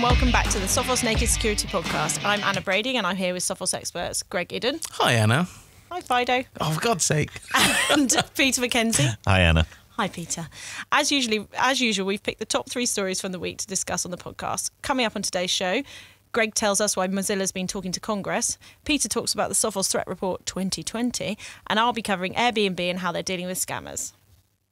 welcome back to the Sophos Naked Security Podcast. I'm Anna Brady and I'm here with Sophos experts Greg Iddon. Hi, Anna. Hi, Fido. Oh, for God's sake. And Peter Mackenzie. Hi, Anna. Hi, Peter. As usual, we've picked the top 3 stories from the week to discuss on the podcast. Coming up on today's show, Greg tells us why Mozilla's been talking to Congress. Peter talks about the Sophos Threat Report 2020. And I'll be covering Airbnb and how they're dealing with scammers.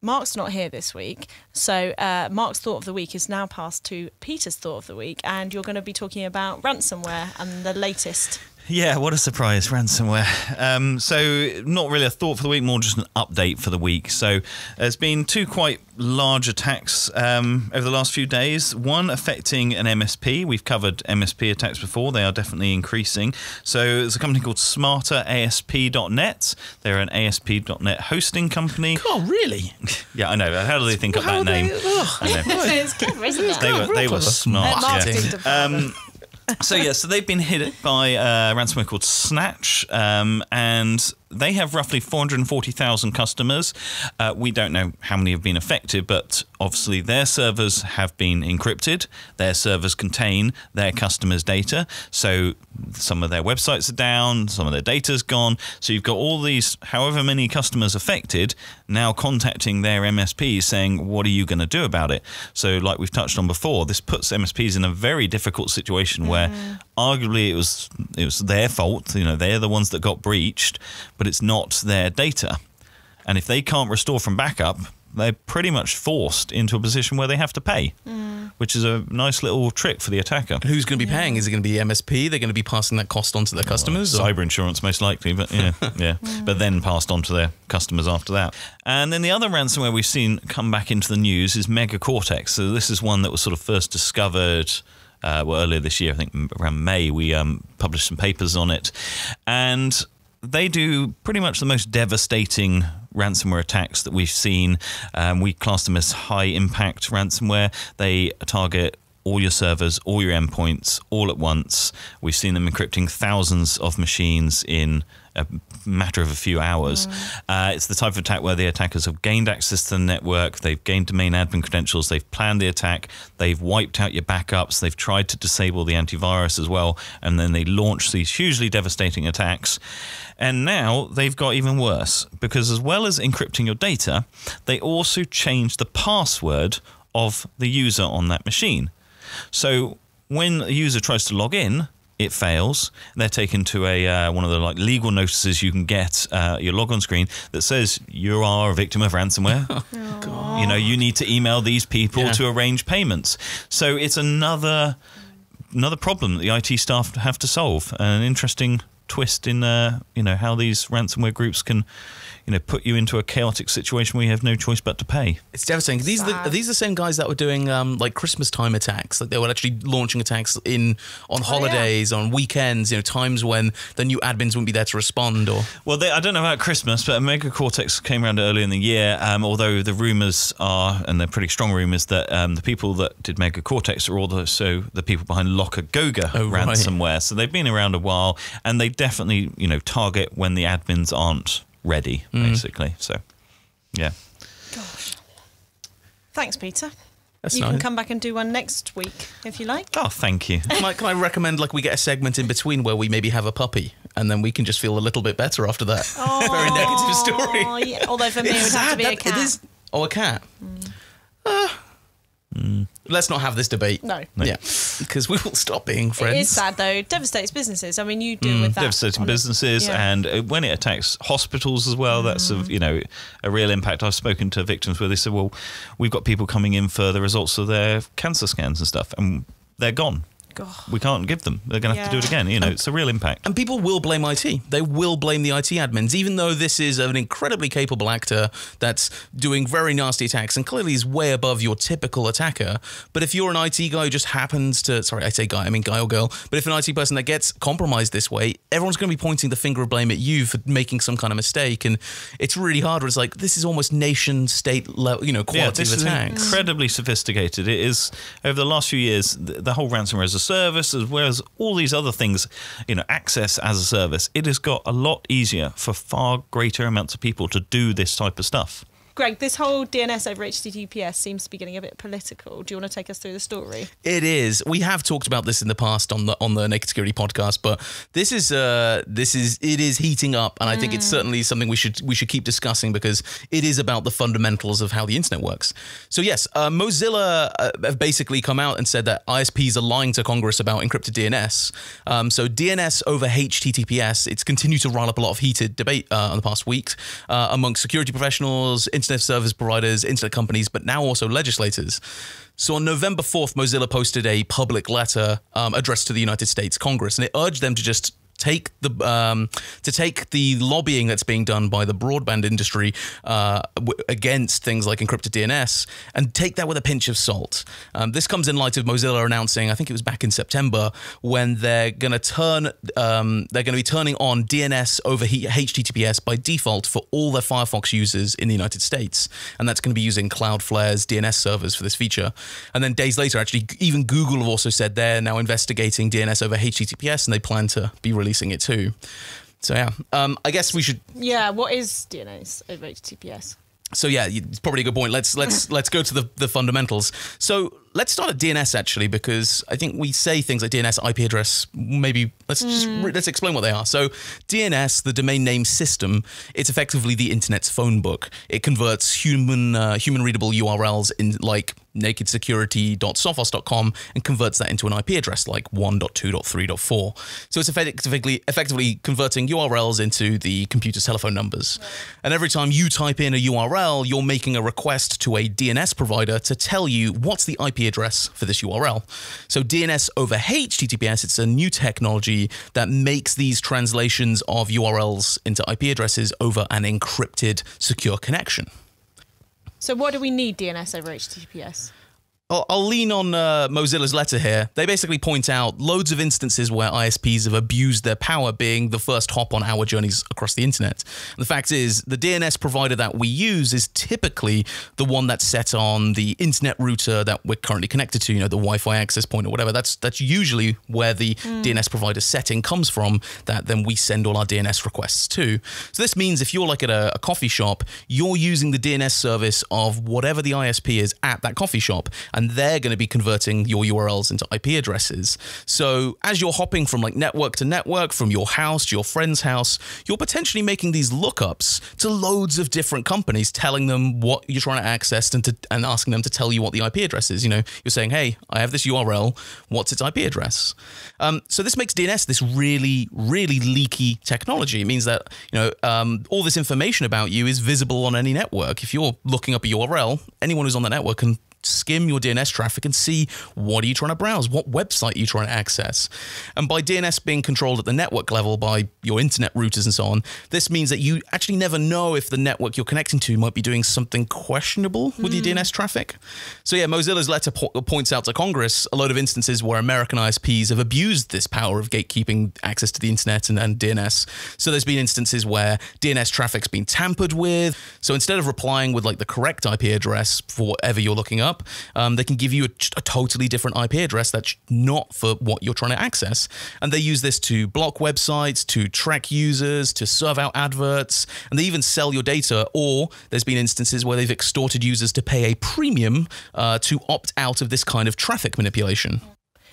Mark's not here this week, so Mark's Thought of the Week is now passed to Peter's Thought of the Week, and you're going to be talking about ransomware and the latest. Yeah, what a surprise, ransomware. So not really a thought for the week, more just an update for the week. So there's been 2 quite large attacks over the last few days. One affecting an MSP. We've covered MSP attacks before. They are definitely increasing. So there's a company called smarterasp.net. They're an ASP.net hosting company. Oh, really? Yeah, I know. How do they think of that name? I know. It's clever, isn't it? They were smart. Yeah. So they've been hit by a ransomware called Snatch, and they have roughly 440,000 customers. We don't know how many have been affected, but obviously their servers have been encrypted. Their servers contain their customers' data. So some of their websites are down, some of their data's gone. So you've got all these, however many customers affected, now contacting their MSPs saying, what are you going to do about it? So like we've touched on before, this puts MSPs in a very difficult situation where arguably it was their fault. You know, they're the ones that got breached, but it's not their data. And if they can't restore from backup, they're pretty much forced into a position where they have to pay, which is a nice little trick for the attacker. Who's going to be paying? Is it going to be MSP? They're going to be passing that cost on to their customers? Cyber insurance, most likely, but yeah. But then passed on to their customers after that. And then the other ransomware we've seen come back into the news is MegaCortex. So this is one that was sort of first discovered earlier this year. I think around May we published some papers on it. And they do pretty much the most devastating ransomware attacks that we've seen. We class them as high-impact ransomware. They target all your servers, all your endpoints, all at once. We've seen them encrypting thousands of machines in a matter of a few hours. It's the type of attack where the attackers have gained access to the network, they've gained domain admin credentials, they've planned the attack, they've wiped out your backups, they've tried to disable the antivirus as well, and then they launch these hugely devastating attacks. And now they've got even worse, because as well as encrypting your data, they also changed the password of the user on that machine. So when a user tries to log in, it fails. They're taken to a one of the legal notices you can get your logon screen that says you are a victim of ransomware. God. You know, you need to email these people to arrange payments. So it's another problem that the IT staff have to solve. An interesting twist in how these ransomware groups can put you into a chaotic situation where you have no choice but to pay. It's devastating. Are these the same guys that were doing like Christmas time attacks? Like they were actually launching attacks on holidays, on weekends, times when the new admins wouldn't be there to respond. Or I don't know about Christmas, but MegaCortex came around early in the year. Although the rumours are, and they're pretty strong rumours, that the people that did MegaCortex are also the people behind Locker Goga ransomware. Right. So they've been around a while, and they definitely target when the admins aren't ready, basically. So, yeah. Gosh. Thanks, Peter. That's you nice. can come back and do one next week if you like. Oh, thank you. Can I recommend we get a segment in between where we maybe have a puppy and then we can just feel a little bit better after that? Very negative story. Yeah. Although for me it would have to be a cat. It is. Oh, a cat. Let's not have this debate. No. Yeah, because we will stop being friends. It is sad though. Devastates businesses. I mean, you deal with that. Devastating businesses, and when it attacks hospitals as well, that's a real impact. I've spoken to victims where they said, "Well, we've got people coming in for the results of their cancer scans and stuff, and they're gone. God. We can't give them. They're going to have to do it again. It's a real impact." And people will blame IT. They will blame the IT admins, even though this is an incredibly capable actor that's doing very nasty attacks and clearly is way above your typical attacker. But if you're an IT guy who just happens to, sorry, I say guy, I mean guy or girl, but if an IT person that gets compromised this way, everyone's going to be pointing the finger of blame at you for making some kind of mistake. And it's really hard. It's like, this is almost nation state level, quality of attacks. Is incredibly sophisticated. It is, over the last few years, the whole ransomware as a service, as well as all these other things, access as a service, it has got a lot easier for far greater amounts of people to do this type of stuff. Greg, this whole DNS over HTTPS seems to be getting a bit political. Do you want to take us through the story? It is. We have talked about this in the past on the Naked Security podcast, but it is heating up, and I think it's certainly something we should keep discussing because it is about the fundamentals of how the internet works. So yes, Mozilla have basically come out and said that ISPs are lying to Congress about encrypted DNS. So DNS over HTTPS, it's continued to rile up a lot of heated debate in the past weeks among security professionals, internet service providers, internet companies, but now also legislators. So on November 4th, Mozilla posted a public letter addressed to the United States Congress, and it urged them to just take the lobbying that's being done by the broadband industry against things like encrypted DNS and take that with a pinch of salt. This comes in light of Mozilla announcing, I think it was back in September, when they're going to be turning on DNS over HTTPS by default for all their Firefox users in the United States, and that's going to be using Cloudflare's DNS servers for this feature. And then days later, actually, even Google have also said they're now investigating DNS over HTTPS, and they plan to be releasing it too. So yeah, I guess we should. Yeah, what is DNS over HTTPS? So yeah, it's probably a good point. Let's go to the fundamentals. So let's start at DNS actually, because I think we say things like DNS, IP address. Maybe let's explain what they are. So DNS, the domain name system, it's effectively the internet's phone book. It converts human readable URLs in like nakedsecurity.sophos.com and converts that into an IP address like 1.2.3.4. So it's effectively converting URLs into the computer's telephone numbers. Right. And every time you type in a URL, you're making a request to a DNS provider to tell you what's the IP address for this URL. So DNS over HTTPS, it's a new technology that makes these translations of URLs into IP addresses over an encrypted secure connection. So what do we need DNS over HTTPS? I'll lean on Mozilla's letter here. They basically point out loads of instances where ISPs have abused their power being the first hop on our journeys across the internet. And the fact is, the DNS provider that we use is typically the one that's set on the internet router that we're currently connected to, the Wi-Fi access point or whatever. That's usually where the DNS provider setting comes from that then we send all our DNS requests to. So this means if you're like at a coffee shop, you're using the DNS service of whatever the ISP is at that coffee shop, and they're going to be converting your URLs into IP addresses. So as you're hopping from like network to network, from your house to your friend's house, you're potentially making these lookups to loads of different companies, telling them what you're trying to access and asking them to tell you what the IP address is. You're saying, hey, I have this URL, what's its IP address? So this makes DNS this really, really leaky technology. It means that, all this information about you is visible on any network. If you're looking up a URL, anyone who's on that network can skim your DNS traffic and see what are you trying to browse, what website are you trying to access. And by DNS being controlled at the network level by your internet routers and so on, this means that you actually never know if the network you're connecting to might be doing something questionable with your DNS traffic. So yeah, Mozilla's letter points out to Congress a load of instances where American ISPs have abused this power of gatekeeping access to the internet and DNS. So there's been instances where DNS traffic's been tampered with. So instead of replying with like the correct IP address for whatever you're looking up, they can give you a totally different IP address that's not for what you're trying to access. And they use this to block websites, to track users, to serve out adverts, and they even sell your data. Or there's been instances where they've extorted users to pay a premium to opt out of this kind of traffic manipulation.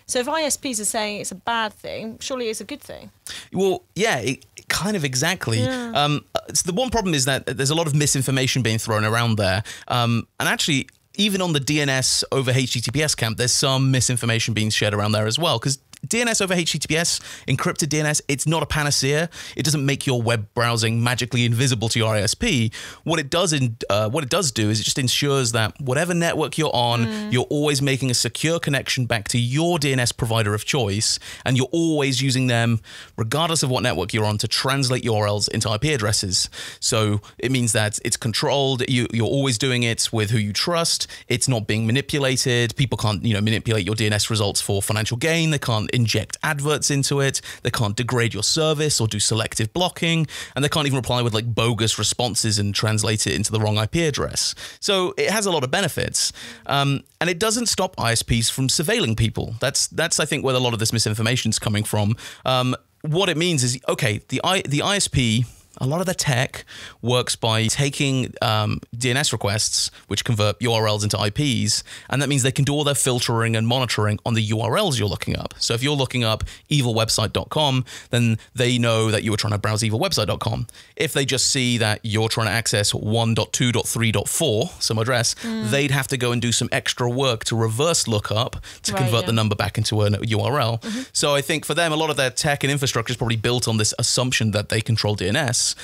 So if ISPs are saying it's a bad thing, surely it's a good thing. Well, yeah, kind of exactly. Yeah. So the one problem is that there's a lot of misinformation being thrown around there. And actually, even on the DNS over HTTPS camp, there's some misinformation being shared around there as well, because DNS over HTTPS, encrypted DNS, it's not a panacea. It doesn't make your web browsing magically invisible to your ISP. What it does do is it just ensures that whatever network you're on, you're always making a secure connection back to your DNS provider of choice, and you're always using them, regardless of what network you're on, to translate URLs into IP addresses. So it means that it's controlled. You're always doing it with who you trust. It's not being manipulated. People can't, manipulate your DNS results for financial gain. They can't inject adverts into it. They can't degrade your service or do selective blocking, and they can't even reply with like bogus responses and translate it into the wrong IP address. So it has a lot of benefits, and it doesn't stop ISPs from surveilling people. That's I think where a lot of this misinformation is coming from. What it means is, okay, the ISP A lot of the tech works by taking DNS requests, which convert URLs into IPs, and that means they can do all their filtering and monitoring on the URLs you're looking up. So if you're looking up evilwebsite.com, then they know that you were trying to browse evilwebsite.com. If they just see that you're trying to access 1.2.3.4, some address, they'd have to go and do some extra work to reverse lookup to convert the number back into a URL. So I think for them, a lot of their tech and infrastructure is probably built on this assumption that they control DNS,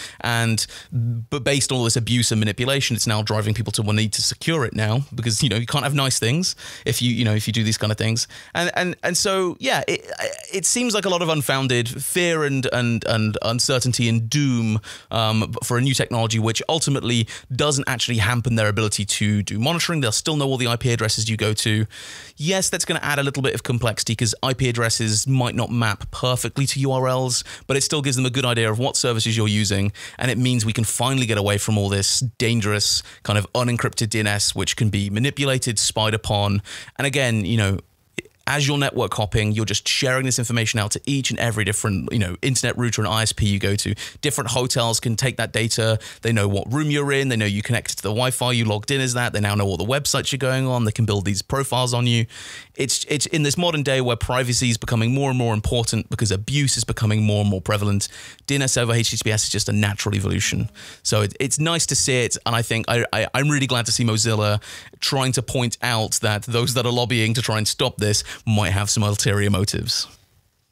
but based on all this abuse and manipulation, it's now driving people to need to secure it now, because you can't have nice things if you do these kind of things, and so it seems like a lot of unfounded fear and uncertainty and doom for a new technology, which ultimately doesn't actually hamper their ability to do monitoring. They'll still know all the IP addresses you go to. Yes, that's going to add a little bit of complexity because IP addresses might not map perfectly to URLs, but it still gives them a good idea of what services you're using, and it means we can finally get away from all this dangerous kind of unencrypted DNS, which can be manipulated, spied upon. And again, as you're network hopping, you're just sharing this information out to each and every different, internet router and ISP you go to. Different hotels can take that data. They know what room you're in. They know you connected to the Wi-Fi. You logged in as that. They now know all the websites you're going on. They can build these profiles on you. It's in this modern day where privacy is becoming more and more important because abuse is becoming more and more prevalent. DNS over HTTPS is just a natural evolution. So it's nice to see it. And I think I'm really glad to see Mozilla trying to point out that those that are lobbying to try and stop this might have some ulterior motives.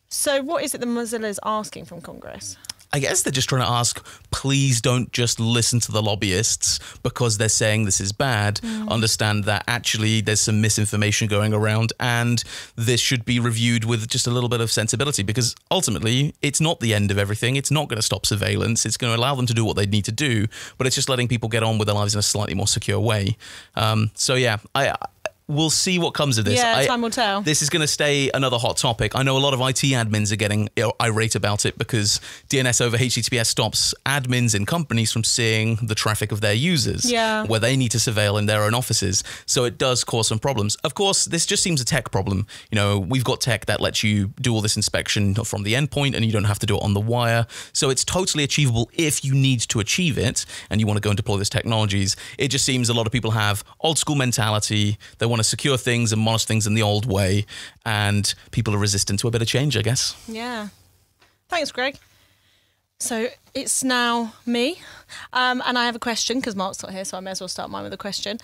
So what is it that Mozilla is asking from Congress? I guess they're just trying to ask, please don't just listen to the lobbyists because they're saying this is bad. Understand that actually there's some misinformation going around and this should be reviewed with just a little bit of sensibility, because ultimately it's not the end of everything. It's not going to stop surveillance. It's going to allow them to do what they need to do, but it's just letting people get on with their lives in a slightly more secure way. We'll see what comes of this. Yeah, time will tell. This is going to stay another hot topic. I know a lot of IT admins are getting irate about it because DNS over HTTPS stops admins in companies from seeing the traffic of their users, where they need to surveil in their own offices. So it does cause some problems. Of course, this just seems a tech problem. We've got tech that lets you do all this inspection from the endpoint and you don't have to do it on the wire. So it's totally achievable if you need to achieve it and you want to go and deploy these technologies. It just seems a lot of people have old school mentality. They want to secure things and monitor things in the old way, and people are resistant to a bit of change, I guess. Yeah. Thanks, Greg. So it's now me, and I have a question because Mark's not here, so I may as well start mine with a question.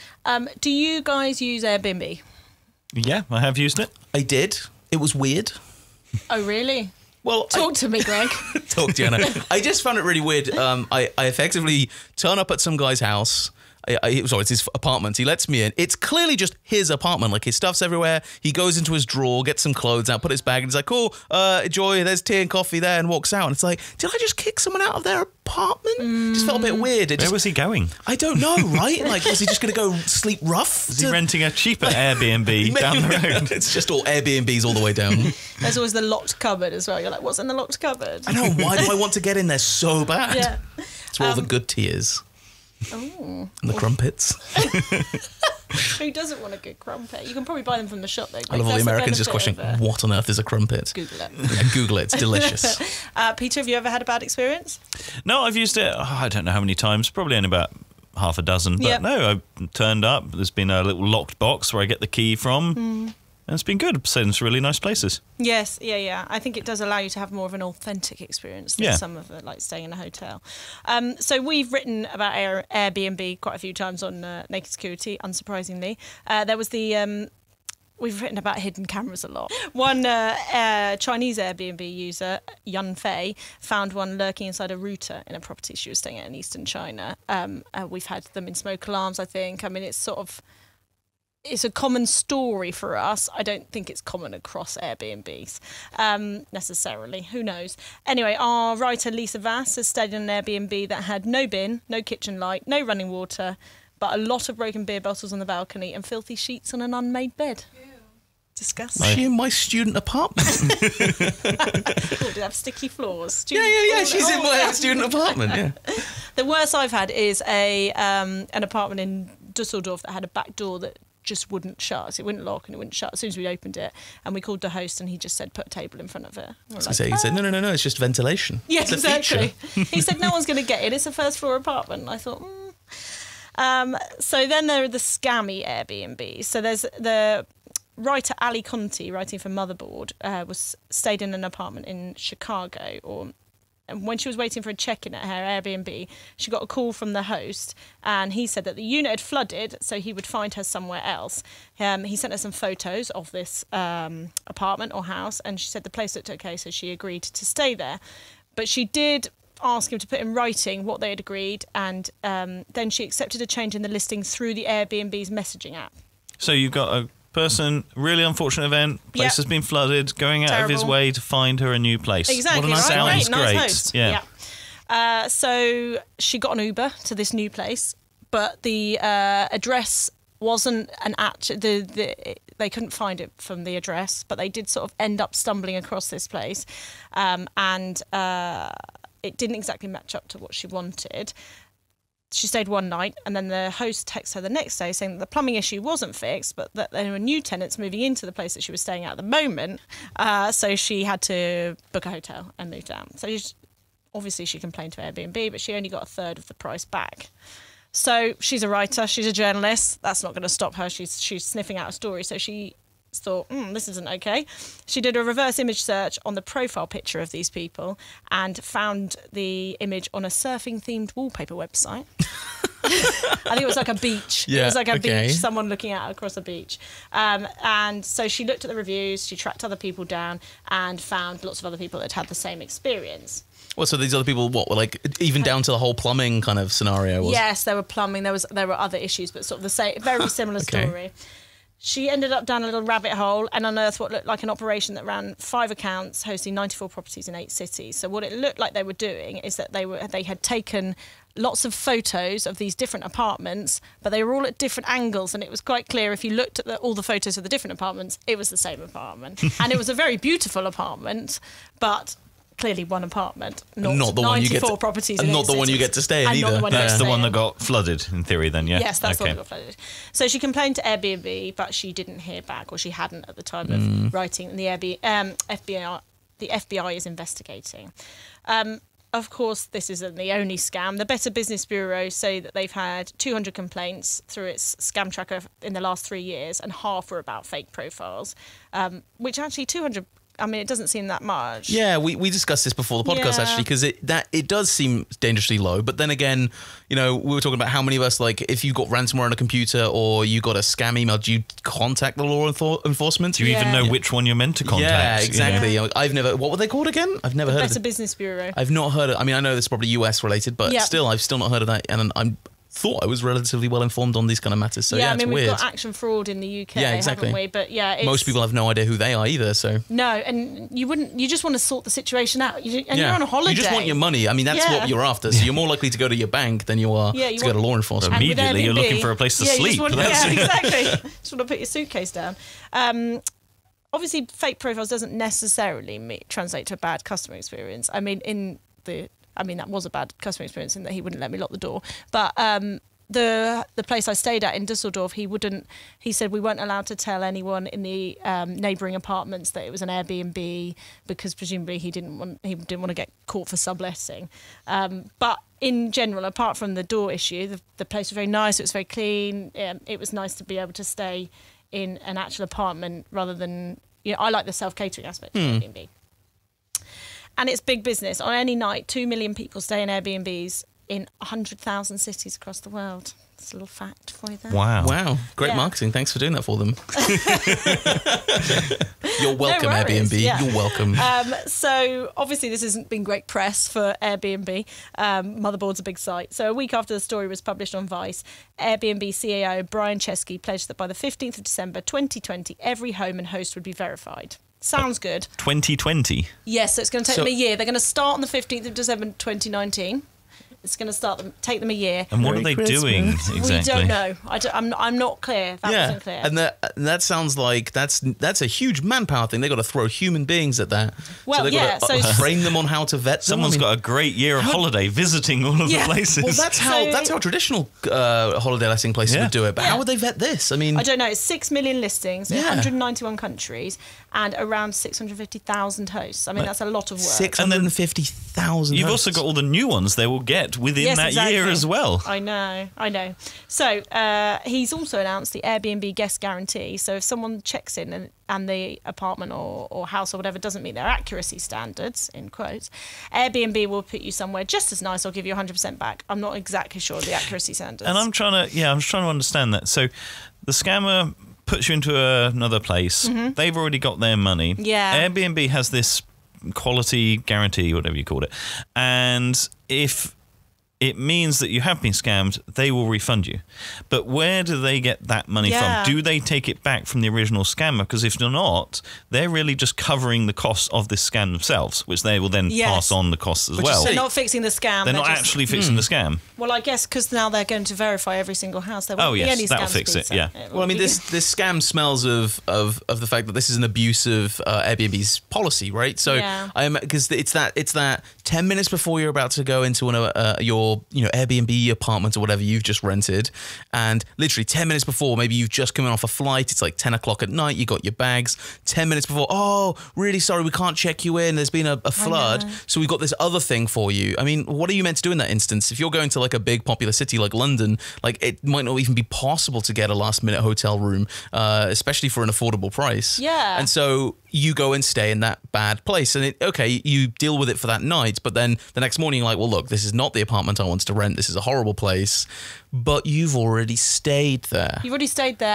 Do you guys use Airbnb? Yeah, I have used it. I did. It was weird. Oh, really? Well, talk to me, Greg. Talk to you, Anna. I just found it really weird. I effectively turn up at some guy's house. It's his apartment. He lets me in. It's clearly just his apartment. Like, his stuff's everywhere. He goes into his drawer, gets some clothes out, put his bag, and he's like, cool, enjoy, there's tea and coffee there, and walks out. And it's like, did I just kick someone out of their apartment? Just felt a bit weird. Where was he going? I don't know, right? Like, was he just going to go sleep rough? Is he renting a cheaper Airbnb down the road? It's just all Airbnbs all the way down. There's always the locked cupboard as well. You're like, what's in the locked cupboard? I know, why do I want to get in there so bad? Yeah. It's where all the good tea is. Oh. And the crumpets. Who doesn't want a good crumpet? You can probably buy them from the shop, though. I love all the Americans just questioning, what on earth is a crumpet? Google it. Yeah, Google it. It's delicious. Peter, have you ever had a bad experience? No, I've used it, I don't know how many times, probably only about half a dozen. But no, I turned up. There's been a little locked box where I get the key from. And it's been good. I've stayed in some really nice places. Yes, yeah. I think it does allow you to have more of an authentic experience than some of it, like staying in a hotel. So we've written about Airbnb quite a few times on Naked Security, unsurprisingly. There was we've written about hidden cameras a lot. One Chinese Airbnb user, Yun Fei, found one lurking inside a router in a property she was staying at in eastern China. We've had them in smoke alarms, I think. I mean, it's a common story for us. I don't think it's common across Airbnbs necessarily. Who knows? Anyway, our writer Lisa Vass has stayed in an Airbnb that had no bin, no kitchen light, no running water, but a lot of broken beer bottles on the balcony and filthy sheets on an unmade bed. Ew. Disgusting. Is she in my student apartment? Did it have sticky floors? Yeah. She's in my student apartment, yeah. The worst I've had is an apartment in Dusseldorf that had a back door that just wouldn't shut. So it wouldn't lock and it wouldn't shut as soon as we opened it. And we called the host and he just said, put a table in front of it. He said, no, it's just ventilation. Yeah, it's exactly. He said, no one's going to get in. It's a first floor apartment. And I thought, So then there are the scammy Airbnbs. So there's the writer Ali Conti, writing for Motherboard, stayed in an apartment in Chicago, and when she was waiting for a check-in at her Airbnb, she got a call from the host, and he said that the unit had flooded, so he would find her somewhere else. He sent her some photos of this apartment or house, and she said the place looked okay, so she agreed to stay there. But she did ask him to put in writing what they had agreed, and then she accepted a change in the listing through the Airbnb's messaging app. So you've got a person, really unfortunate event, place has been flooded, going out of his way to find her a new place. Exactly. What a nice, sounds great. Nice host. Yeah. So she got an Uber to this new place, but the address wasn't they couldn't find it from the address, but they did sort of end up stumbling across this place, and it didn't exactly match up to what she wanted. She stayed one night, and then the host texted her the next day saying that the plumbing issue wasn't fixed, but that there were new tenants moving into the place that she was staying at the moment. So she had to book a hotel and move down. So obviously she complained to Airbnb, but she only got a third of the price back. So she's a writer, she's a journalist. That's not going to stop her. She's sniffing out a story. So she thought, this isn't okay. She did a reverse image search on the profile picture of these people and found the image on a surfing-themed wallpaper website. I think it was like a beach. Yeah, it was like a beach, someone looking out across a beach. And so she looked at the reviews, she tracked other people down and found lots of other people that had the same experience. Well, so these other people, were like even down to the whole plumbing kind of scenario? Yes, there were plumbing, there were other issues, but sort of the same, very similar story. She ended up down a little rabbit hole and unearthed what looked like an operation that ran 5 accounts, hosting 94 properties in 8 cities. So what it looked like they were doing is that they had taken lots of photos of these different apartments, but they were all at different angles, and it was quite clear if you looked at all the photos of the different apartments, it was the same apartment. And it was a very beautiful apartment, but clearly one apartment, not the 94 properties, and not the one you get to stay in either. That's the one that got flooded, in theory, then, yeah? Yes, that's the one that got flooded. So she complained to Airbnb, but she didn't hear back, or she hadn't at the time of writing. And the FBI is investigating. Of course, this isn't the only scam. The Better Business Bureau say that they've had 200 complaints through its scam tracker in the last 3 years, and half were about fake profiles, which actually 200... I mean, it doesn't seem that much. Yeah, we discussed this before the podcast, actually, because it does seem dangerously low. But then again, we were talking about how many of us, like, if you got ransomware on a computer or you got a scam email, do you contact the law enforcement? Do you even know which one you're meant to contact? Yeah, exactly. I've never... What were they called again? I've never heard of it. Better Business Bureau. I've not heard of... I mean, I know this is probably US related, but still, I've still not heard of that. And I thought I was relatively well informed on these kind of matters. So I it's mean, weird. We've got action fraud in the UK, exactly. haven't we? But most people have no idea who they are either. So no, and you just want to sort the situation out. You're on a holiday. You just want your money. I mean, that's what you're after. So you're more likely to go to your bank than you are to go to law enforcement. Immediately, you're looking for a place to sleep. Exactly. Just want to put your suitcase down. Obviously, fake profiles doesn't necessarily translate to a bad customer experience. I mean, that was a bad customer experience in that he wouldn't let me lock the door. But the place I stayed at in Dusseldorf, he said we weren't allowed to tell anyone in the neighbouring apartments that it was an Airbnb, because presumably he didn't want to get caught for subletting. But in general, apart from the door issue, the place was very nice. It was very clean. It was nice to be able to stay in an actual apartment rather than, I like the self-catering aspect of Airbnb. And it's big business. On any night, 2 million people stay in Airbnbs in 100,000 cities across the world. That's a little fact for you there. Wow. Great marketing. Thanks for doing that for them. You're welcome, Airbnb. Yeah. You're welcome. So obviously this hasn't been great press for Airbnb. Motherboard's a big site. So a week after the story was published on Vice, Airbnb CEO Brian Chesky pledged that by the 15th of December 2020, every home and host would be verified. Sounds good. 2020? Yes, so it's going to take them a year. They're going to start on the 15th of December 2019. It's going to take them a year. And what are they doing exactly? We don't know. I'm not clear. That wasn't clear. And that sounds like that's a huge manpower thing. They got to throw human beings at that. Well, so yeah. Got to train them on how to vet them. Someone's got a great year of holiday visiting all of the places. Well, that's how traditional holiday letting places would do it. But how would they vet this? I mean, I don't know. It's 6 million listings in 191 countries and around 650,000 hosts. I mean, that's a lot of work. 650,000. You've also got all the new ones they will get within that year as well. I know. So he's also announced the Airbnb guest guarantee. So if someone checks in and the apartment or house or whatever doesn't meet their accuracy standards, in quotes, Airbnb will put you somewhere just as nice or give you 100% back. I'm not exactly sure of the accuracy standards. And I'm trying to understand that. So the scammer puts you into another place. Mm-hmm. They've already got their money. Yeah. Airbnb has this quality guarantee, whatever you call it. And if it means that you have been scammed, they will refund you. But where do they get that money from? Do they take it back from the original scammer? Because if they're not, they're really just covering the costs of this scam themselves, which they will then pass on the costs as well. They're not fixing the scam. They're not actually fixing the scam. Well, I guess because now they're going to verify every single house. There won't be any scams. That'll fix it, yeah. Well, I mean, this scam smells of the fact that this is an abuse of Airbnb's policy, right? So, because it's that 10 minutes before you're about to go into your Airbnb apartment or whatever you've just rented, and literally 10 minutes before, maybe you've just come in off a flight, it's like 10 o'clock at night, you got your bags, 10 minutes before, oh, really sorry, we can't check you in, there's been a flood, so we've got this other thing for you. I mean, what are you meant to do in that instance? If you're going to like a big popular city like London, like it might not even be possible to get a last minute hotel room, especially for an affordable price. Yeah. And so you go and stay in that bad place, and you deal with it for that night, but then the next morning you're like, well, look, this is not the apartment I want to rent, this is a horrible place, but you've already stayed there.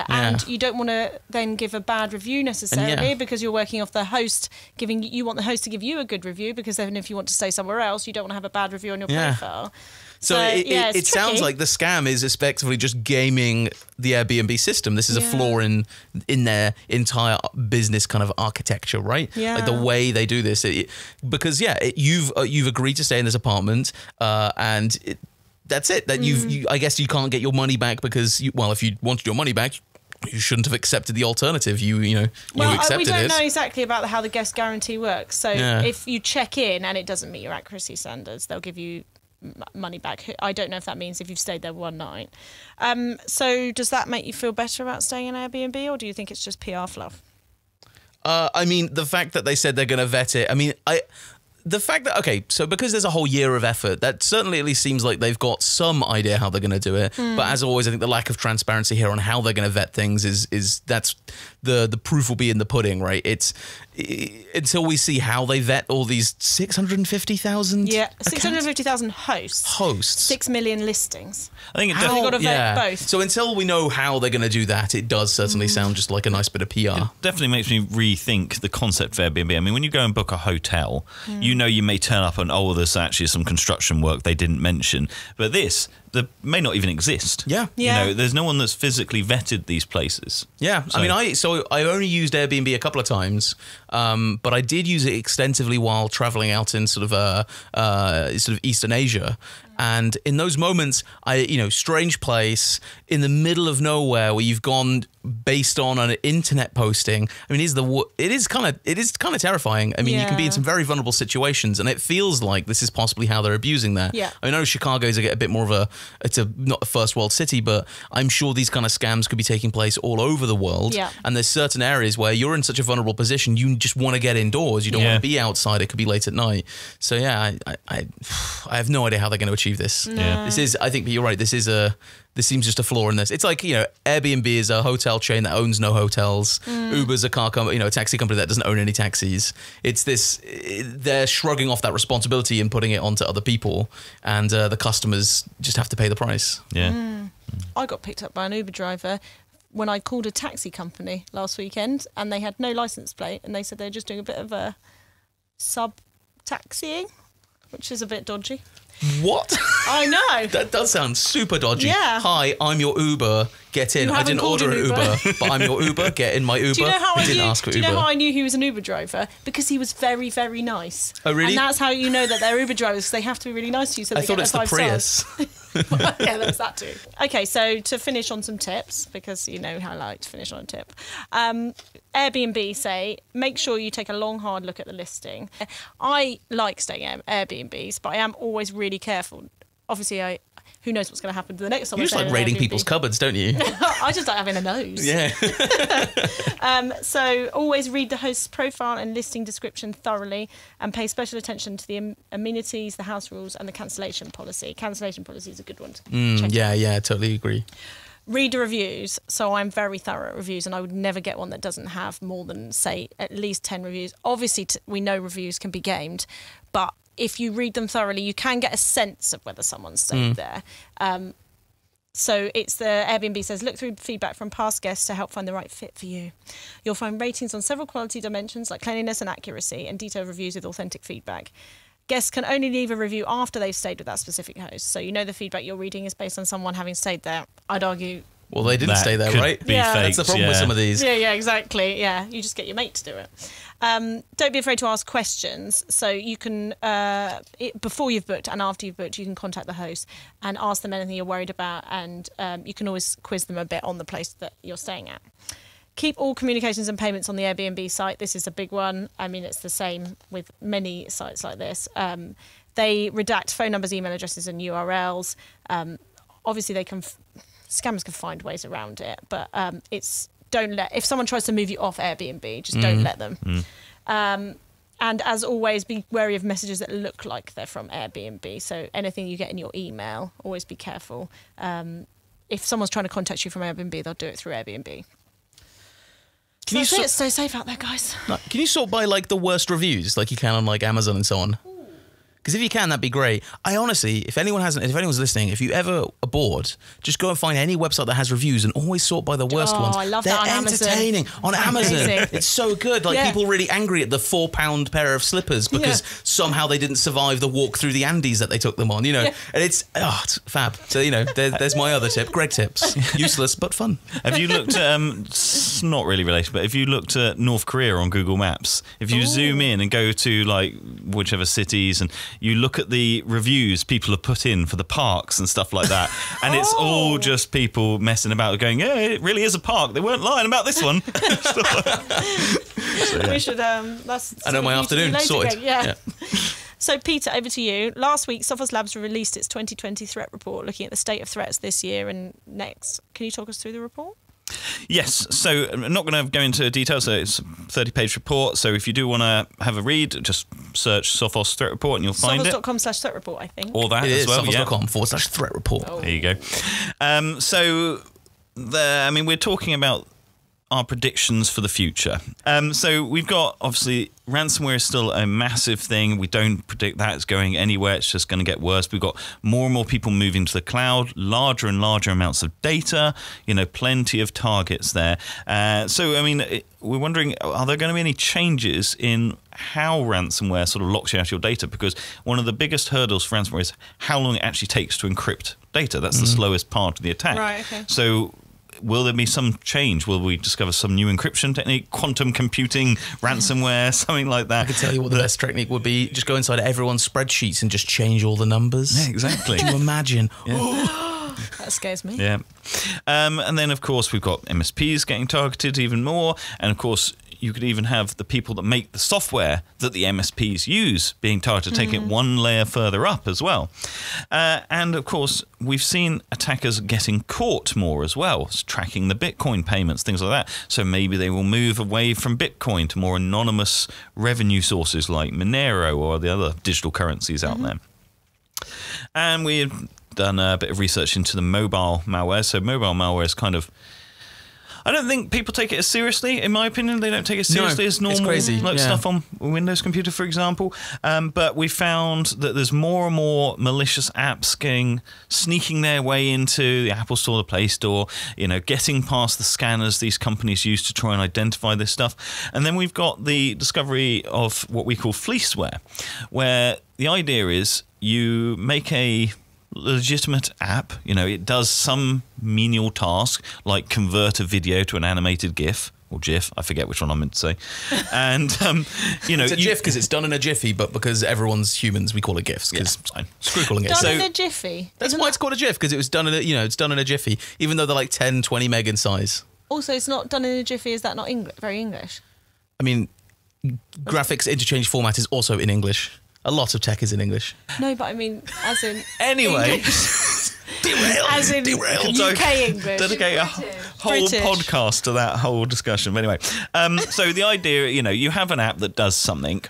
And you don't want to then give a bad review necessarily, because you're working off the host, you want the host to give you a good review, because then if you want to stay somewhere else, you don't want to have a bad review on your profile. So it sounds like the scam is effectively just gaming the Airbnb system. This is a flaw in their entire business kind of architecture, right? Yeah. Like the way they do this. Because you've agreed to stay in this apartment, and that's it. That I guess you can't get your money back because if you wanted your money back, you shouldn't have accepted the alternative. You accepted it. We don't know exactly about how the guest guarantee works. So if you check in and it doesn't meet your accuracy standards, they'll give you money back. I don't know if that means if you've stayed there one night. So does that make you feel better about staying in Airbnb, or do you think it's just PR fluff? I mean, the fact that they said they're going to vet it, the fact that, so because there's a whole year of effort, that certainly at least seems like they've got some idea how they're going to do it. But as always, I think the lack of transparency here on how they're going to vet things is that's the proof will be in the pudding, right? It's until we see how they vet all these 650,000 650,000 hosts 6 million listings. I think they've got to vet both. So until we know how they're going to do that, it does certainly sound just like a nice bit of PR. It definitely makes me rethink the concept of Airbnb. I mean, when you go and book a hotel, you may turn up and there's actually some construction work they didn't mention, but there may not even exist. There's no one that's physically vetted these places. I only used Airbnb a couple of times, but I did use it extensively while traveling out in sort of Eastern Asia. And in those moments, strange place in the middle of nowhere where you've gone based on an internet posting. I mean, it is kind of terrifying. I mean, you can be in some very vulnerable situations, and it feels like this is possibly how they're abusing that. Yeah. I know Chicago's a bit more of not a first world city, but I'm sure these kind of scams could be taking place all over the world. Yeah. And there's certain areas where you're in such a vulnerable position, you just want to get indoors. You don't want to be outside. It could be late at night. So I have no idea how they're going to achieve this. No. Yeah. I think you're right. This seems just a flaw in this. It's like, Airbnb is a hotel chain that owns no hotels. Uber's a a taxi company that doesn't own any taxis. They're shrugging off that responsibility and putting it onto other people, and the customers just have to pay the price. Yeah. I got picked up by an Uber driver when I called a taxi company last weekend, and they had no license plate, and they said they're just doing a bit of a sub-taxiing, which is a bit dodgy. What? I know. That does sound super dodgy. Yeah. Hi, I'm your Uber. Get in. You I haven't didn't called order an an Uber, but I'm your Uber. Get in my Uber. Do you know how I didn't knew? ask for Do you Uber. know how I knew he was an Uber driver? Because he was very, very nice. Oh, really? And that's how you know that they're Uber drivers, because they have to be really nice to you. So I they thought get it's their the 5 Prius. stars. Yeah, there's that too. Okay, so to finish on some tips, because you know how I like to finish on a tip. Airbnb say, make sure you take a long, hard look at the listing. I like staying at Airbnbs, but I am always really careful. Obviously, who knows what's going to happen to the next time. You just like raiding people's cupboards, don't you? I just like having a nose. Yeah. So always read the host's profile and listing description thoroughly, and pay special attention to the amenities, the house rules, and the cancellation policy. Cancellation policy is a good one to check. Yeah, totally agree. Read the reviews. So I'm very thorough at reviews, and I would never get one that doesn't have more than, say, at least 10 reviews. Obviously, we know reviews can be gamed, but if you read them thoroughly, you can get a sense of whether someone's stayed there. So it's the Airbnb says, look through feedback from past guests to help find the right fit for you. You'll find ratings on several quality dimensions like cleanliness and accuracy, and detailed reviews with authentic feedback. Guests can only leave a review after they've stayed with that specific host. So you know the feedback you're reading is based on someone having stayed there. I'd argue. Well, they didn't That stay there, could right? be Yeah. That's the problem with some of these. Yeah, exactly. Yeah, you just get your mate to do it. Don't be afraid to ask questions. So you can, before you've booked and after you've booked, you can contact the host and ask them anything you're worried about, and you can always quiz them a bit on the place that you're staying at. Keep all communications and payments on the Airbnb site. This is a big one. I mean, it's the same with many sites like this. They redact phone numbers, email addresses, and URLs. Obviously, they can scammers can find ways around it, but if someone tries to move you off Airbnb, just don't let them. And as always, be wary of messages that look like they're from Airbnb. So anything you get in your email, always be careful. If someone's trying to contact you from Airbnb, they'll do it through Airbnb. Stay safe out there, guys. Can you sort by like the worst reviews, like you can on like Amazon and so on? Because if you can, that'd be great. I honestly, if anyone's listening, if you ever are bored, just go and find any website that has reviews and always sort by the worst ones. I love They're that on Amazon. entertaining. On Amazon, Amazing. it's so good. Like people really angry at the £4 pair of slippers because somehow they didn't survive the walk through the Andes that they took them on. You know, and it's fab. So you know, there's my other tip. Greg tips, useless but fun. Have you looked at, it's not really related, but if you looked at North Korea on Google Maps, if you zoom in and go to like whichever cities and you look at the reviews people have put in for the parks and stuff like that, and it's all just people messing about going, yeah, it really is a park. They weren't lying about this one. We should, that's... I know my afternoon, sorted. Yeah. So, Peter, over to you. Last week, Sophos Labs released its 2020 threat report, looking at the state of threats this year and next. Can you talk us through the report? Yes, so I'm not going to go into details. So it's a 30-page report. So if you do want to have a read, just search Sophos Threat Report and you'll find it. Sophos.com/threat report, I think. Or that It as is well. Sophos.com/threat report. Oh. There you go. So we're talking about our predictions for the future. So we've got, obviously, ransomware is still a massive thing. We don't predict that it's going anywhere. It's just going to get worse. We've got more and more people moving to the cloud, larger and larger amounts of data, plenty of targets there. We're wondering, are there going to be any changes in how ransomware sort of locks you out of your data? Because one of the biggest hurdles for ransomware is how long it actually takes to encrypt data. That's the slowest part of the attack. Right, okay. So will there be some change? Will we discover some new encryption technique, quantum computing, ransomware, something like that? I can tell you what the best technique would be. Just go inside everyone's spreadsheets and just change all the numbers. Yeah, exactly. Can you imagine? Yeah. That scares me. Yeah. And then, of course, we've got MSPs getting targeted even more. And, of course, you could even have the people that make the software that the MSPs use being targeted, taking it one layer further up as well. And, of course, we've seen attackers getting caught more as well, tracking the Bitcoin payments, things like that. So maybe they will move away from Bitcoin to more anonymous revenue sources like Monero or the other digital currencies out there. And we've done a bit of research into the mobile malware. So mobile malware is kind of... I don't think people take it as seriously. In my opinion, they don't take it seriously as normal, it's crazy. stuff on a Windows computer, for example. But we found that there's more and more malicious apps sneaking their way into the Apple Store, the Play Store, getting past the scanners these companies use to try and identify this stuff. And then we've got the discovery of what we call fleeceware, where the idea is you make a legitimate app. It does some menial task like convert a video to an animated GIF or GIF. I forget which one I meant to say. And it's a GIF because it's done in a jiffy, but because everyone's humans, we call it GIFs. Because screw calling it. Done in a jiffy. That's why it's called a GIF, because it was done in it's done in a jiffy, even though they're like 10, 20 meg in size. Also, it's not done in a jiffy. Is that not very English? I mean, graphics interchange format is also in English. A lot of tech is in English. No, but I mean, as in anyway. Derailed. As in UK English. Dedicate a whole British podcast to that whole discussion. But anyway, so the idea, you have an app that does something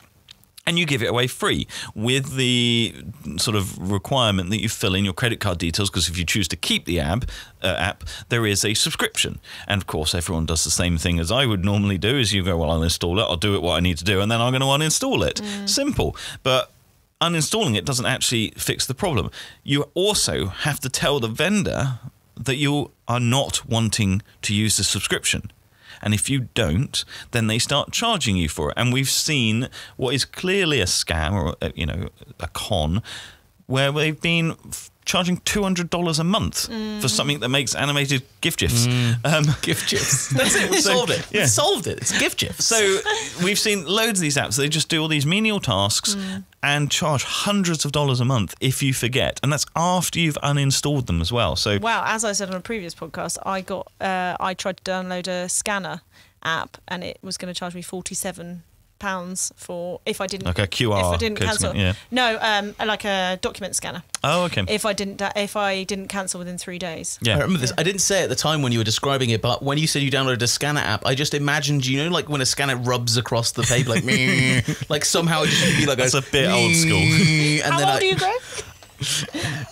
and you give it away free with the sort of requirement that you fill in your credit card details, because if you choose to keep the app, there is a subscription. And of course, everyone does the same thing as I would normally do, is you go, well, I'll install it, I'll do it what I need to do, and then I'm going to uninstall it. Simple. But uninstalling it doesn't actually fix the problem. You also have to tell the vendor that you are not wanting to use the subscription. And if you don't, then they start charging you for it. And we've seen what is clearly a scam or, a con, where they've been charging $200 a month for something that makes animated GIF GIFs. GIF GIFs. That's it. We solved it. Yeah. We solved it. It's GIF GIFs. So we've seen loads of these apps. They just do all these menial tasks and charge hundreds of dollars a month if you forget. And that's after you've uninstalled them as well. So wow, as I said on a previous podcast, I tried to download a scanner app and it was going to charge me £47 for if I didn't, like a QR if I didn't code cancel. Yeah. No, like a document scanner. Oh, okay. If I didn't cancel within 3 days. Yeah. I remember this. I didn't say it at the time when you were describing it, but when you said you downloaded a scanner app, I just imagined, like when a scanner rubs across the paper, like meh, like somehow it just would be like that's a bit old school. And How old are you, Greg?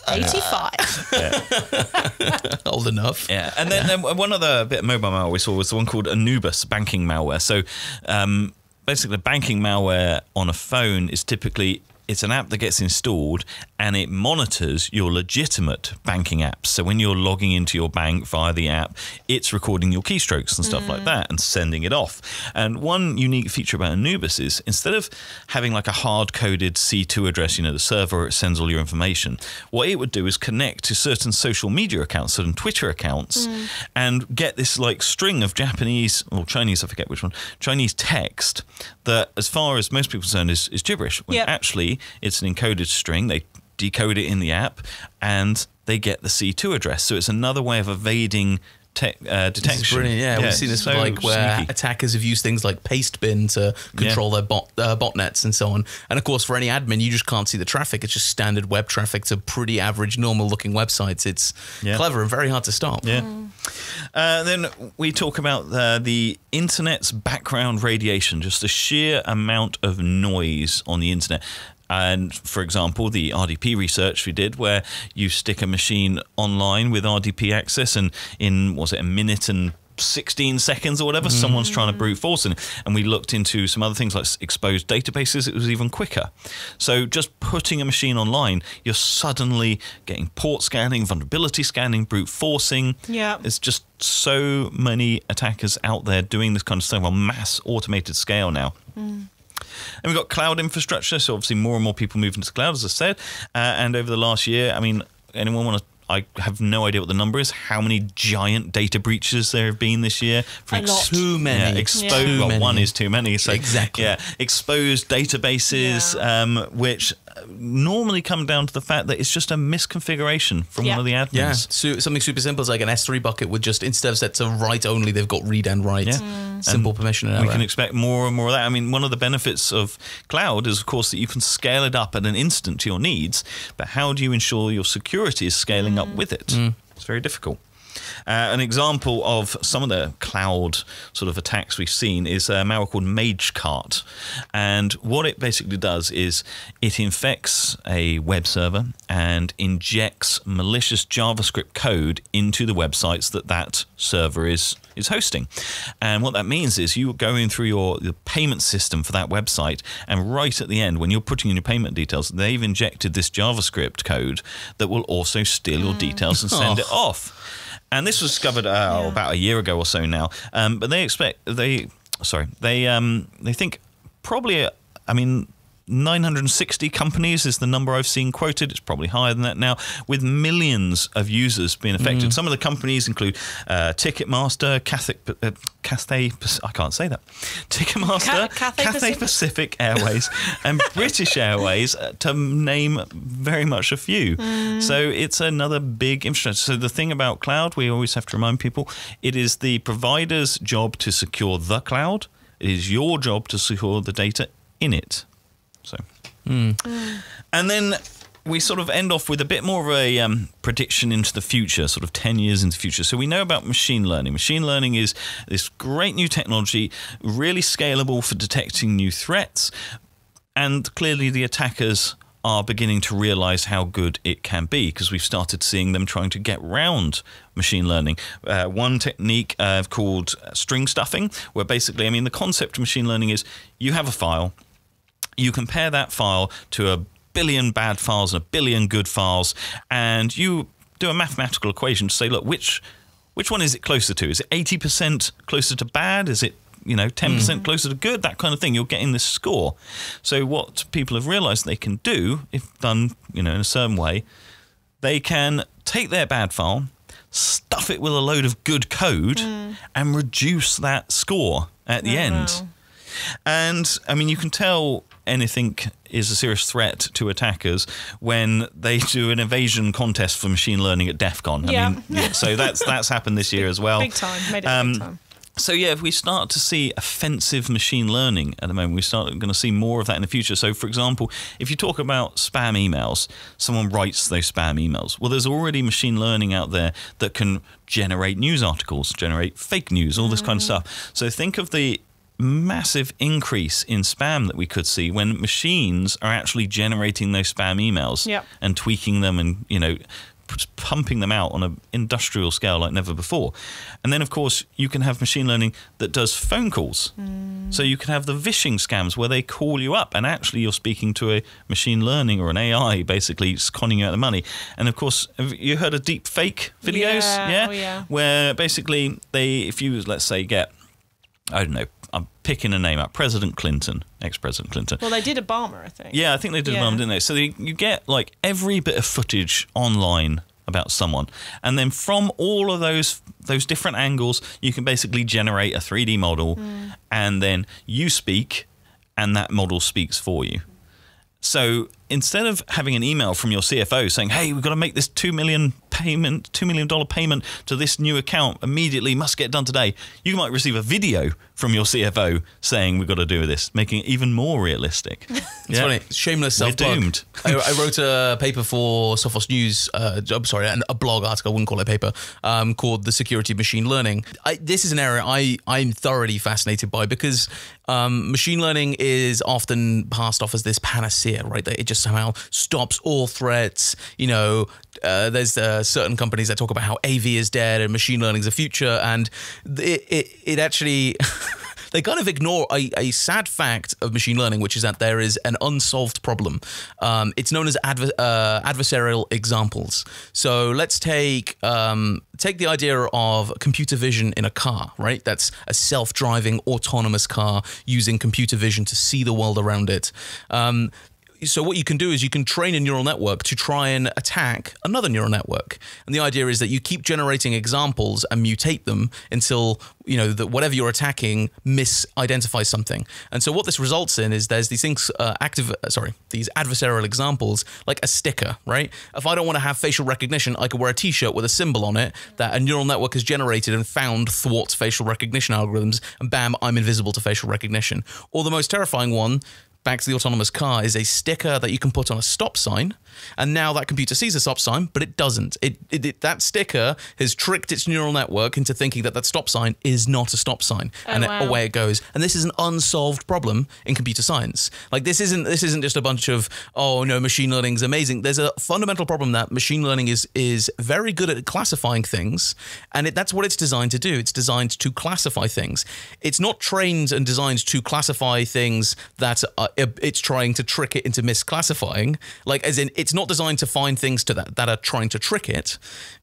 85. Old enough. Yeah. And then one other bit of mobile malware we saw was the one called Anubis banking malware. So basically, banking malware on a phone is typically, it's an app that gets installed and it monitors your legitimate banking apps. So when you're logging into your bank via the app, it's recording your keystrokes and stuff like that and sending it off. And one unique feature about Anubis is instead of having like a hard-coded C2 address, the server where it sends all your information, what it would do is connect to certain social media accounts, certain Twitter accounts, and get this like string of Japanese or Chinese, I forget which one, Chinese text that, as far as most people are concerned, is gibberish. When actually it's an encoded string. They decode it in the app and they get the C2 address. So it's another way of evading detection. Brilliant. Yeah, we've seen this where sneaky. attackers have used things like Pastebin to control their botnets and so on. And of course, for any admin, you just can't see the traffic. It's just standard web traffic to pretty average, normal-looking websites. It's clever and very hard to stop. Yeah. Then we talk about the internet's background radiation, just the sheer amount of noise on the internet. And for example, the RDP research we did, where you stick a machine online with RDP access, and in, was it a minute and 16 seconds or whatever, someone's trying to brute force it. And we looked into some other things like exposed databases. It was even quicker. So just putting a machine online, you're suddenly getting port scanning, vulnerability scanning, brute forcing. Yeah. There's just so many attackers out there doing this kind of stuff on mass automated scale now. And we've got cloud infrastructure, so obviously more and more people moving to the cloud, as I said. And over the last year, I mean, anyone want to? I have no idea what the number is. How many giant data breaches there have been this year? Too many. Yeah, exposed. Well, one is too many. So, exactly. Yeah, exposed databases, which normally come down to the fact that it's just a misconfiguration from one of the admins. Yeah, so something super simple is like an S3 bucket with just, instead of set to write only, they've got read and write. Yeah. Simple permission and we can expect more and more of that. I mean, one of the benefits of cloud is, of course, that you can scale it up at an instant to your needs, but how do you ensure your security is scaling up with it? It's very difficult. An example of some of the cloud sort of attacks we've seen is a malware called MageCart. And what it basically does is it infects a web server and injects malicious JavaScript code into the websites that server is hosting. And what that means is you're going through the payment system for that website, and right at the end, when you're putting in your payment details, they've injected this JavaScript code that will also steal your details and send it off. And this was discovered about a year ago or so now. But they think probably, I mean, 960 companies is the number I've seen quoted. It's probably higher than that now, with millions of users being affected. Some of the companies include Ticketmaster, I can't say that. Ticketmaster, Cathay Pacific Airways, and British Airways, to name very much a few. So it's another big infrastructure. So the thing about cloud, we always have to remind people, it is the provider's job to secure the cloud. It is your job to secure the data in it. So, and then we sort of end off with a bit more of a prediction into the future, sort of 10 years into the future. So we know about machine learning. Machine learning is this great new technology, really scalable for detecting new threats. And clearly the attackers are beginning to realize how good it can be, because we've started seeing them trying to get around machine learning. One technique called string stuffing, where basically, I mean, the concept of machine learning is you have a file, you compare that file to 1 billion bad files and 1 billion good files, and you do a mathematical equation to say, look, which one is it closer to? Is it 80% closer to bad? Is it 10% closer to good? That kind of thing. You're getting this score. So what people have realized they can do, if done in a certain way, they can take their bad file, stuff it with a load of good code, and reduce that score at the end. Wow. And I mean, you can tell anything is a serious threat to attackers when they do an evasion contest for machine learning at DEF CON. I mean, so that's happened this year as well. Big time. Made it big time. So yeah, if we start to see offensive machine learning at the moment, we start going to see more of that in the future. So for example, if you talk about spam emails, someone writes those spam emails. Well, there's already machine learning out there that can generate news articles, generate fake news, all this kind of stuff. So think of the massive increase in spam that we could see when machines are actually generating those spam emails and tweaking them and, pumping them out on an industrial scale like never before. And then, of course, you can have machine learning that does phone calls. So you can have the vishing scams where they call you up and actually you're speaking to a machine learning or an AI, basically conning you out the money. And, of course, have you heard of deep fake videos? Yeah. Oh, yeah. Where basically if you, let's say, get, I don't know, I'm picking a name up, President Clinton, ex-President Clinton. Well, they did Obama, I think. Yeah, I think they did Obama, didn't they? So you get like every bit of footage online about someone, and then from all of those different angles, you can basically generate a 3D model, and then you speak, and that model speaks for you. So instead of having an email from your CFO saying, hey, we've got to make this $2 million payment to this new account immediately, must get done today, you might receive a video from your CFO saying we've got to do this, making it even more realistic. It's funny. Shameless self-plug. We're doomed. I wrote a paper for Sophos News, a blog article, I wouldn't call it a paper, called The Security of Machine Learning. This is an area I'm thoroughly fascinated by because machine learning is often passed off as this panacea, right? That it just somehow stops all threats. There's certain companies that talk about how AV is dead and machine learning is the future, and it actually they kind of ignore a sad fact of machine learning, which is that there is an unsolved problem. It's known as adversarial examples. So let's take the idea of computer vision in a car, right? That's a self-driving autonomous car using computer vision to see the world around it. So what you can do is you can train a neural network to try and attack another neural network. And the idea is that you keep generating examples and mutate them until, that whatever you're attacking misidentifies something. And so what this results in is there's these things, these adversarial examples, like a sticker, right? If I don't want to have facial recognition, I could wear a t-shirt with a symbol on it that a neural network has generated and found thwarts facial recognition algorithms, and bam, I'm invisible to facial recognition. Or the most terrifying one, back to the autonomous car, is a sticker that you can put on a stop sign, and now that computer sees a stop sign, but it doesn't. That sticker has tricked its neural network into thinking that stop sign is not a stop sign, and away it goes. And this is an unsolved problem in computer science. Like this isn't just a bunch of machine learning is amazing. There's a fundamental problem that machine learning is very good at classifying things, and that's what it's designed to do. It's designed to classify things. It's not trained and designed to classify things that it's trying to trick it into misclassifying. Like, as in, it's not designed to find things that are trying to trick it.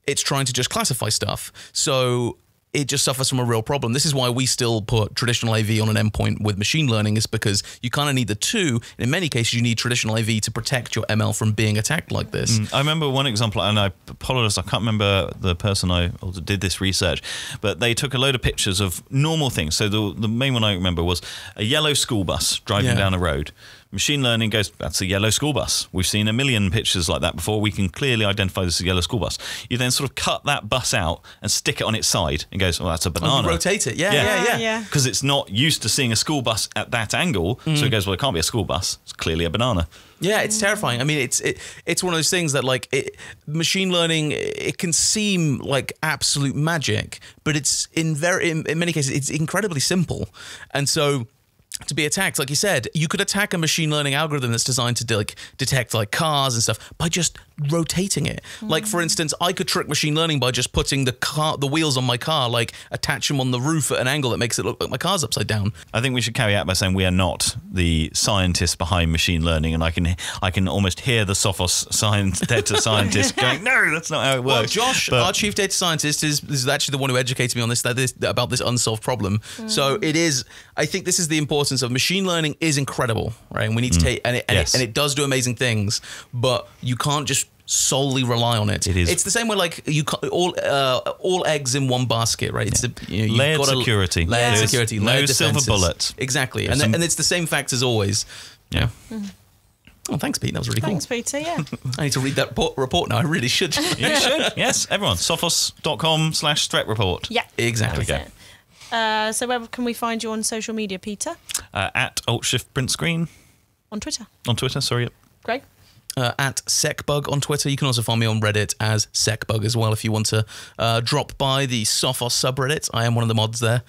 It's trying to just classify stuff. So it just suffers from a real problem. This is why we still put traditional AV on an endpoint with machine learning, is because you kind of need the two. In many cases, you need traditional AV to protect your ML from being attacked like this. I remember one example, and I apologize, I can't remember the person I did this research, but they took a load of pictures of normal things. So the main one I remember was a yellow school bus driving down a road. Machine learning goes, that's a yellow school bus. We've seen a million pictures like that before. We can clearly identify this as a yellow school bus. You then sort of cut that bus out and stick it on its side and goes, well, that's a banana. You rotate it. Yeah. Because it's not used to seeing a school bus at that angle. So it goes, well, it can't be a school bus. It's clearly a banana. Yeah, it's terrifying. I mean, it's one of those things that, like, machine learning, it can seem like absolute magic, but it's in many cases, it's incredibly simple. And so to be attacked, like you said, you could attack a machine learning algorithm that's designed to detect like cars and stuff by just rotating it. Like, for instance, I could trick machine learning by just putting the wheels on my car, like attach them on the roof at an angle that makes it look like my car's upside down. I think we should carry out by saying we are not the scientists behind machine learning, and I can almost hear the Sophos data scientist going, no, that's not how it works. Well, Josh, our chief data scientist, is actually the one who educated me on this about this unsolved problem. So it is. I think this is the importance of machine learning is incredible, right? And we need to take and it does do amazing things, but you can't just solely rely on it. It's the same way, like, you all eggs in one basket, right? It's layered security, layered silver bullet. Exactly, and it's the same facts as always. Yeah. Oh, thanks, Pete. That was really cool. Thanks, Peter. Yeah. I need to read that report now. I really should. You should. Yes, everyone. Sophos.com/threat report. Yeah. Exactly. So where can we find you on social media, Peter? At Alt-Shift Print Screen. On Twitter. Sorry. Greg? At SecBug on Twitter. You can also find me on Reddit as SecBug as well if you want to drop by the Sophos subreddit. I am one of the mods there.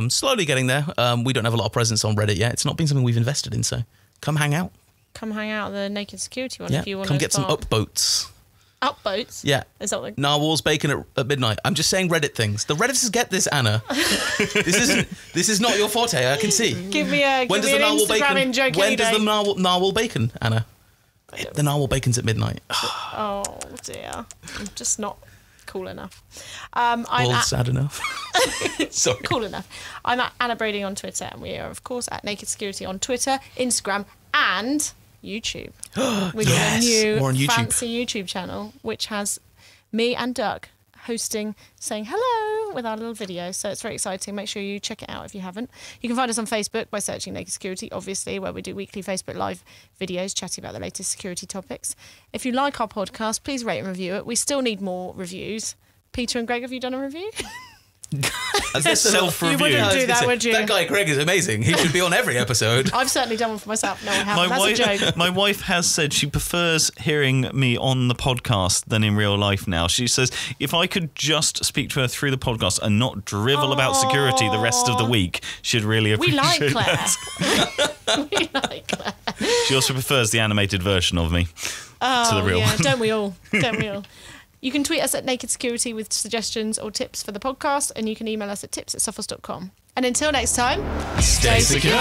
Slowly getting there. We don't have a lot of presence on Reddit yet. It's not been something we've invested in, so come hang out. Come hang out at the Naked Security one if you want to. Come get some upboats. Upboats? Yeah. Is that like narwhals bacon at midnight? I'm just saying Reddit things. The Redditors get this, Anna. This is not your forte, I can see. Give me an Instagram joke. When does the narwhal bacon, Anna? The narwhal bacon's at midnight. Oh dear. I'm just not cool enough. Sad enough. Sorry. Cool enough. I'm at Anna Brady on Twitter, and we are, of course, at Naked Security on Twitter, Instagram, and YouTube. We've got a new fancy YouTube channel, which has me and Doug hosting, saying hello with our little video. So it's very exciting. Make sure you check it out if you haven't. You can find us on Facebook by searching Naked Security, obviously, where we do weekly Facebook Live videos chatting about the latest security topics. If you like our podcast, please rate and review it. We still need more reviews. Peter and Greg, have you done a review? Self-review. You wouldn't do that, would you? That guy Greg is amazing. He should be on every episode. I've certainly done one for myself. No, I haven't. That's a joke. My wife has said she prefers hearing me on the podcast than in real life now. She says if I could just speak to her through the podcast and not drivel about security the rest of the week, she'd really appreciate that. We like Claire. She also prefers the animated version of me to the real one. Don't we all? Don't we all? You can tweet us at Naked Security with suggestions or tips for the podcast, and you can email us at tips@sophos.com. And until next time, stay secure.